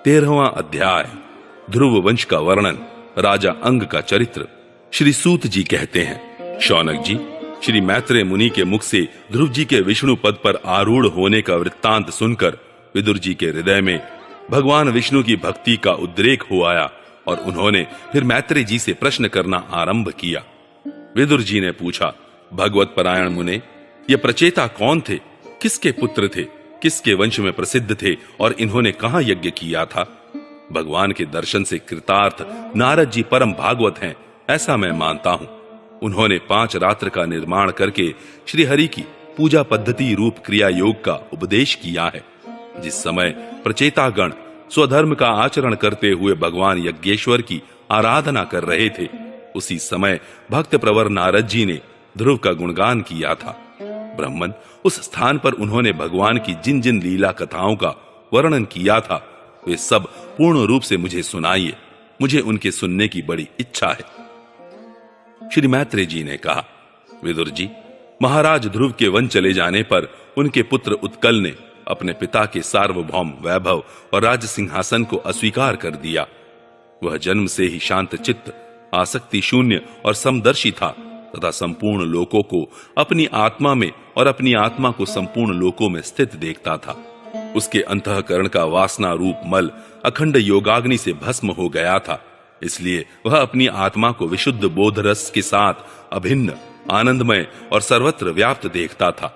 13वां अध्याय। ध्रुव वंश का वर्णन। राजा अंग का चरित्र। श्री सूत जी कहते हैं, शौनक जी, श्री मैत्रेय मुनि के मुख से ध्रुव जी के विष्णु पद पर आरूढ़ होने का वृत्तांत सुनकर विदुर जी के हृदय में भगवान विष्णु की भक्ति का उद्रेक हो आया और उन्होंने फिर मैत्रेय जी से प्रश्न करना आरंभ किया। विदुर जी ने पूछा, भगवत परायण मुने, ये प्रचेता कौन थे? किसके पुत्र थे? किसके वंश में प्रसिद्ध थे और इन्होंने कहां यज्ञ किया था? भगवान के दर्शन से कृतार्थ नारद जी परम भागवत हैं, ऐसा मैं मानता हूं। उन्होंने 5 रात्र का निर्माण करके श्री हरि की पूजा पद्धति रूप क्रिया योग का उपदेश किया है। जिस समय प्रचेतागण स्वधर्म का आचरण करते हुए भगवान यज्ञेश्वर की आराधना कर रहे थे, उसी समय भक्त प्रवर नारद जी ने ध्रुव का गुणगान किया था। ब्राह्मण, उस स्थान पर उन्होंने भगवान की जिन जिन लीला कथाओं का वर्णन किया था, वे सब पूर्ण रूप से मुझे सुनाइए। मुझे उनके सुनने की बड़ी इच्छा है। श्री मैत्रेय जी ने कहा, विदुर जी, महाराज ध्रुव के वन चले जाने पर उनके पुत्र उत्कल ने अपने पिता के सार्वभौम वैभव और राज सिंहासन को अस्वीकार कर दिया। वह जन्म से ही शांत चित्त, आसक्ति शून्य और समदर्शी था तथा संपूर्ण लोकों को अपनी आत्मा में और अपनी आत्मा को संपूर्ण लोकों में स्थित देखता था। उसके अंतःकरण का वासना रूप मल अखंड योगाग्नि से भस्म हो गया था, इसलिए वह अपनी आत्मा को विशुद्ध बोध रस के साथ अभिन्न, आनंदमय और सर्वत्र व्याप्त देखता था।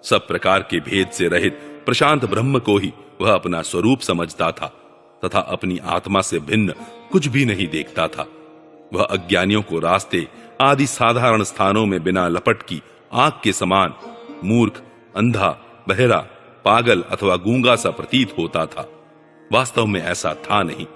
सब प्रकार के भेद से रहित प्रशांत ब्रह्म को ही वह अपना स्वरूप समझता था तथा अपनी आत्मा से भिन्न कुछ भी नहीं देखता था। वह अज्ञानियों को रास्ते आदि साधारण स्थानों में बिना लपट की आंख के समान मूर्ख, अंधा, बहरा, पागल अथवा गूंगा सा प्रतीत होता था। वास्तव में ऐसा था नहीं।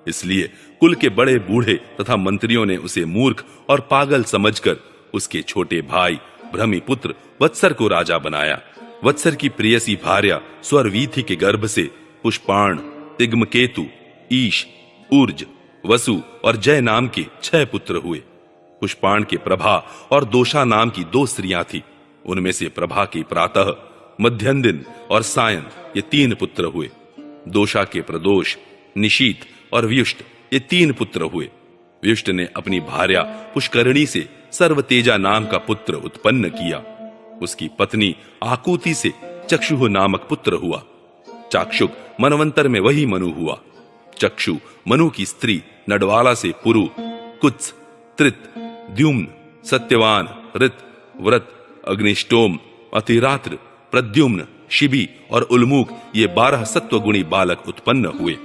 इसलिए कुल के बड़े बूढ़े तथा मंत्रियों ने उसे मूर्ख और पागल समझकर उसके छोटे भाई भ्रमी पुत्र वत्सर को राजा बनाया। वत्सर की प्रियसी भार्या स्वरवीथि के गर्भ से पुष्पाण, तिग्मकेतु, ईश, ऊर्ज, वसु और जय नाम के 6 पुत्र हुए। पुष्पाण के प्रभा और दोषा नाम की 2 स्त्रियां थी। उनमें से प्रभा के प्रातः, मध्यम दिन और सायं ये 3 पुत्र हुए। दोषा के प्रदोष, निशीत और व्युष्ट ये 3 पुत्र हुए। व्युष्ट ने अपनी भार्या पुष्करणी से सर्वतेजा नाम का पुत्र उत्पन्न किया। उसकी पत्नी आकुति से चक्षु नामक पुत्र हुआ। चाक्षुक मनवंतर में वही मनु हुआ। चक्षु मनु की स्त्री नडवाला से पुरु, कुत्स, त्रित, द्युम्न, सत्यवान, ऋत, व्रत, अग्निष्टोम, अतिरात्र, प्रद्युम्न, शिबी और उल्मूक ये 12 सत्वगुणी बालक उत्पन्न हुए।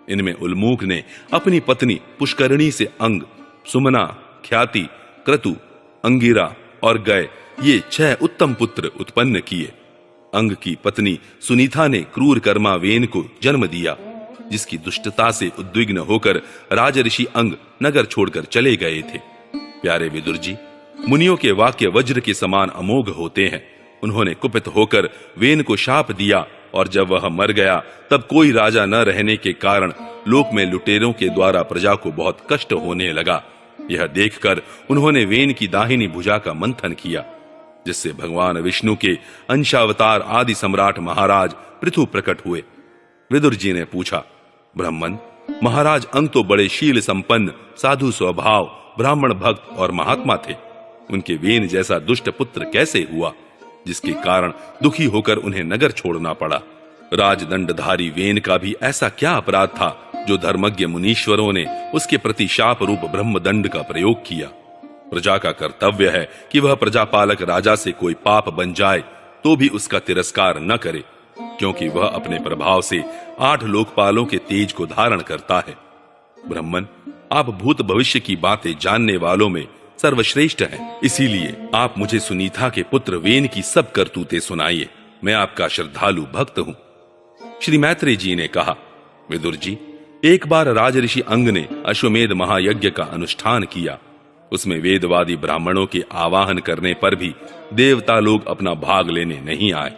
इनमें उल्मूक ने अपनी पत्नी पुष्करणी से अंग, सुमना, ख्याति, क्रतु, अंगिरा और गय ये 6 उत्तम पुत्र उत्पन्न किए। अंग की पत्नी सुनीता ने क्रूर कर्मा वेन को जन्म दिया, जिसकी दुष्टता से उद्विग्न होकर राजऋषि अंग नगर छोड़कर चले गए थे। प्यारे विदुर जी, मुनियों के वाक्य वज्र के समान अमोघ होते हैं। उन्होंने कुपित होकर वेन को शाप दिया और जब वह मर गया तब कोई राजा न रहने के कारण लोक में लुटेरों के द्वारा प्रजा को बहुत कष्ट होने लगा। यह देखकर उन्होंने वेन की दाहिनी भुजा का मंथन किया, जिससे भगवान विष्णु के अंशावतार आदि सम्राट महाराज पृथु प्रकट हुए। विदुर जी ने पूछा, ब्राह्मण, महाराज अंग तो बड़े शील संपन्न, साधु स्वभाव, ब्राह्मण भक्त और महात्मा थे। उनके वेन जैसा दुष्ट पुत्र कैसे हुआ, जिसके कारण दुखी होकर उन्हें नगर छोड़ना पड़ा? राजदंडधारी वेन का भी ऐसा क्या अपराध था जो धर्मज्ञ मुनीश्वरों ने उसके प्रति शाप रूप ब्रह्मदंड का प्रयोग किया? प्रजा का कर्तव्य है कि वह प्रजापालक राजा से कोई पाप बन जाए तो भी उसका तिरस्कार न करे, क्योंकि वह अपने प्रभाव से 8 लोकपालों के तेज को धारण करता है। ब्राह्मण, आप भूत भविष्य की बातें जानने वालों में सर्वश्रेष्ठ हैं, इसीलिए आप मुझे सुनीता के पुत्र वेन की सब करतूतें सुनाइए। मैं आपका श्रद्धालु भक्त हूं। श्री मैत्रेय जी ने कहा, विदुर जी, एक बार राजऋषि अंग ने अश्वमेध महायज्ञ का अनुष्ठान किया। उसमें वेदवादी ब्राह्मणों के आवाहन करने पर भी देवता लोग अपना भाग लेने नहीं आए।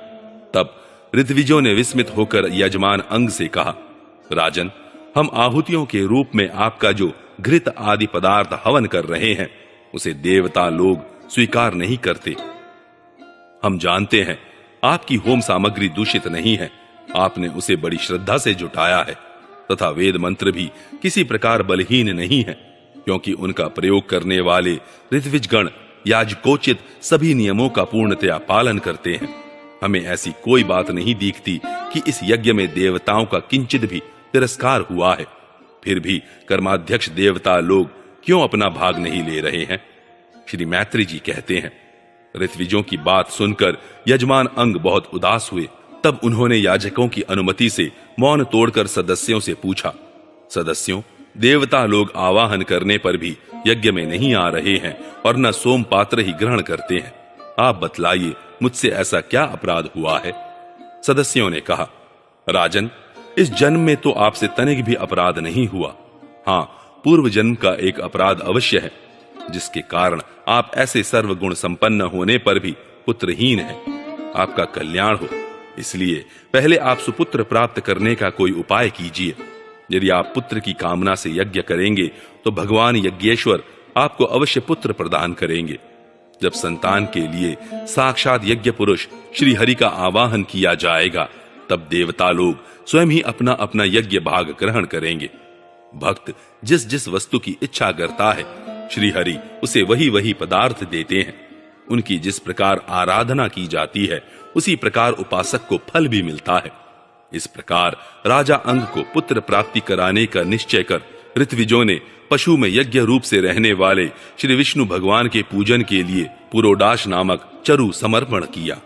तब ऋत्विजों ने विस्मित होकर यजमान अंग से कहा, राजन, हम आहुतियों के रूप में आपका जो घृत आदि पदार्थ हवन कर रहे हैं उसे देवता लोग स्वीकार नहीं करते। हम जानते हैं आपकी होम सामग्री दूषित नहीं है, आपने उसे बड़ी श्रद्धा से जुटाया है। तथा वेद मंत्र भी किसी प्रकार बलहीन नहीं है, क्योंकि उनका प्रयोग करने वाले ऋत्विजगण याजकोचित सभी नियमों का पूर्णतया पालन करते हैं। हमें ऐसी कोई बात नहीं दिखती कि इस यज्ञ में देवताओं का किंचित भी तिरस्कार हुआ है। फिर भी कर्माध्यक्ष देवता लोग क्यों अपना भाग नहीं ले रहे हैं? श्री मैत्री जी कहते हैं, ऋत्विजों की बात सुनकर यजमान अंग बहुत उदास हुए। तब उन्होंने याजकों की अनुमति से मौन तोड़कर सदस्यों से पूछा, सदस्यों, देवता लोग आवाहन करने पर भी यज्ञ में नहीं आ रहे हैं और न सोम पात्र ही ग्रहण करते हैं। आप बतलाइए, मुझसे ऐसा क्या अपराध हुआ है? सदस्यों ने कहा, राजन, इस जन्म में तो आपसे तनिक भी अपराध नहीं हुआ। हाँ, पूर्व जन्म का एक अपराध अवश्य है, जिसके कारण आप ऐसे सर्वगुण संपन्न होने पर भी पुत्रहीन हैं। आपका कल्याण हो, इसलिए पहले आप सुपुत्र प्राप्त करने का कोई उपाय कीजिए। यदि आप पुत्र की कामना से यज्ञ करेंगे तो भगवान यज्ञेश्वर आपको अवश्य पुत्र प्रदान करेंगे। जब संतान के लिए साक्षात यज्ञ पुरुष श्री हरि का आवाहन किया जाएगा, तब देवता लोग स्वयं ही अपना अपना यज्ञ भाग ग्रहण करेंगे। भक्त जिस जिस वस्तु की इच्छा करता है, श्री हरि उसे वही वही पदार्थ देते हैं। उनकी जिस प्रकार आराधना की जाती है, उसी प्रकार उपासक को फल भी मिलता है। इस प्रकार राजा अंग को पुत्र प्राप्ति कराने का निश्चय कर ऋत्विजों ने पशु में यज्ञ रूप से रहने वाले श्री विष्णु भगवान के पूजन के लिए पुरोडाश नामक चरु समर्पण किया।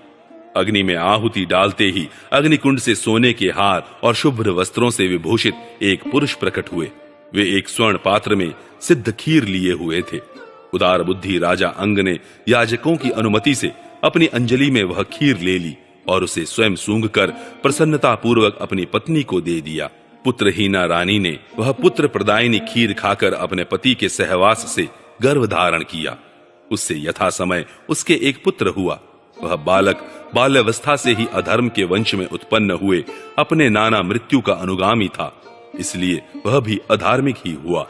अग्नि में आहुति डालते ही अग्निकुंड से सोने के हार और शुभ्र वस्त्रों से विभूषित एक पुरुष प्रकट हुए। वे एक स्वर्ण पात्र में सिद्ध खीर लिए हुए थे। उदार बुद्धि राजा अंग ने याजकों की अनुमति से अपनी अंजलि में वह खीर ले ली और उसे स्वयं सूंघकर प्रसन्नता पूर्वक अपनी पत्नी को दे दिया। पुत्रहीना रानी ने वह पुत्र प्रदायिनी खीर खाकर अपने पति के सहवास से गर्भ धारण किया। उससे यथा समय उसके एक पुत्र हुआ। वह बालक बाल्यावस्था से ही अधर्म के वंश में उत्पन्न हुए अपने नाना मृत्यु का अनुगामी था, इसलिए वह भी अधार्मिक ही हुआ।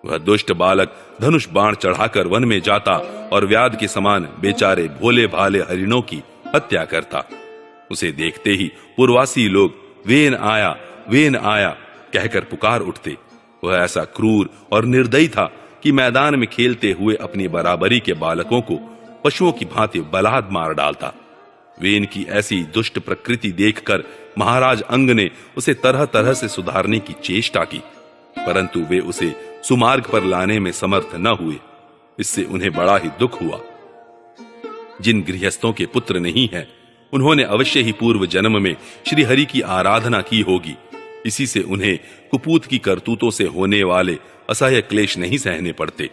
वह दुष्ट बालक धनुष बाण चढ़ाकर वन में जाता और व्याध के समान बेचारे भोले भाले हरिणों की हत्या करता। उसे देखते ही पूर्वासी लोग वेन आया कहकर पुकार उठते। वह ऐसा क्रूर और निर्दयी था कि मैदान में खेलते हुए अपनी बराबरी के बालकों को पशुओं की भांति बलात् मार डालता। वेन की ऐसी दुष्ट प्रकृति देखकर महाराज अंग ने उसे तरह तरह से सुधारने की चेष्टा की, परंतु वे उसे सुमार्ग पर लाने में समर्थ न हुए। इससे उन्हें बड़ा ही दुख हुआ। जिन गृहस्थों के पुत्र नहीं हैं, उन्होंने अवश्य ही पूर्व जन्म में श्री हरि की आराधना की होगी। इसी से उन्हें कुपूत की करतूतों से होने वाले असह्य क्लेश नहीं सहने पड़ते।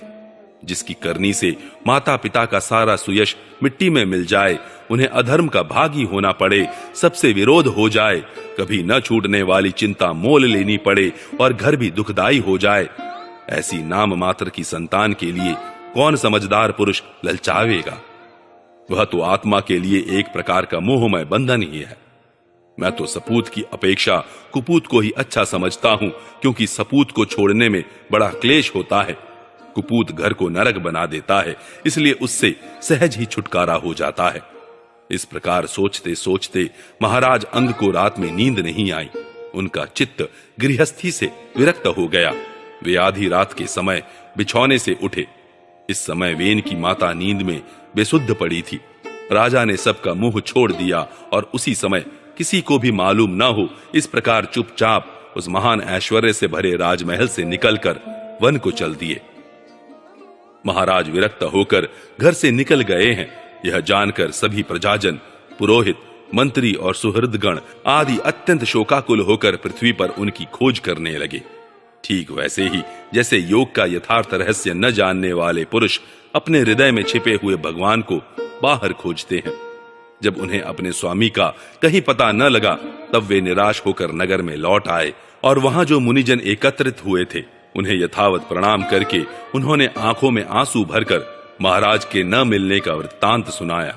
जिसकी करनी से माता पिता का सारा सुयश मिट्टी में मिल जाए, उन्हें अधर्म का भागी होना पड़े, सबसे विरोध हो जाए, कभी न छूटने वाली चिंता मोल लेनी पड़े और घर भी दुखदाई हो जाए, ऐसी नाम मात्र की संतान के लिए कौन समझदार पुरुष ललचावेगा? वह तो आत्मा के लिए एक प्रकार का मोहमय बंधन ही है। मैं तो सपूत की अपेक्षा कुपूत को ही अच्छा समझता हूं, क्योंकि सपूत को छोड़ने में बड़ा क्लेश होता है। कुपूत घर को नरक बना देता है, इसलिए उससे सहज ही छुटकारा हो जाता है। इस प्रकार सोचते सोचते महाराज अंग को रात में नींद नहीं आई। उनका चित्त गृहस्थी से विरक्त हो गया। वे आधी रात के समय बिछौने से उठे। इस समय वेन की माता नींद में बेसुध पड़ी थी। राजा ने सबका मुंह छोड़ दिया और उसी समय किसी को भी मालूम न हो, इस प्रकार चुपचाप उस महान ऐश्वर्य से भरे राजमहल से निकलकर वन को चल दिए। महाराज विरक्त होकर घर से निकल गए हैं, यह जानकर सभी प्रजाजन, पुरोहित, मंत्री और सुहृदगण आदि अत्यंत शोकाकुल होकर पृथ्वी पर उनकी खोज करने लगे। ठीक वैसे ही जैसे योग का यथार्थ रहस्य न जानने वाले पुरुष अपने हृदय में छिपे हुए भगवान को बाहर खोजते हैं। जब उन्हें अपने स्वामी का कहीं पता न लगा, तब वे निराश होकर नगर में लौट आए और वहां जो मुनिजन एकत्रित हुए थे, उन्हें यथावत प्रणाम करके उन्होंने आंखों में आंसू भरकर महाराज के न मिलने का वृत्तांत सुनाया।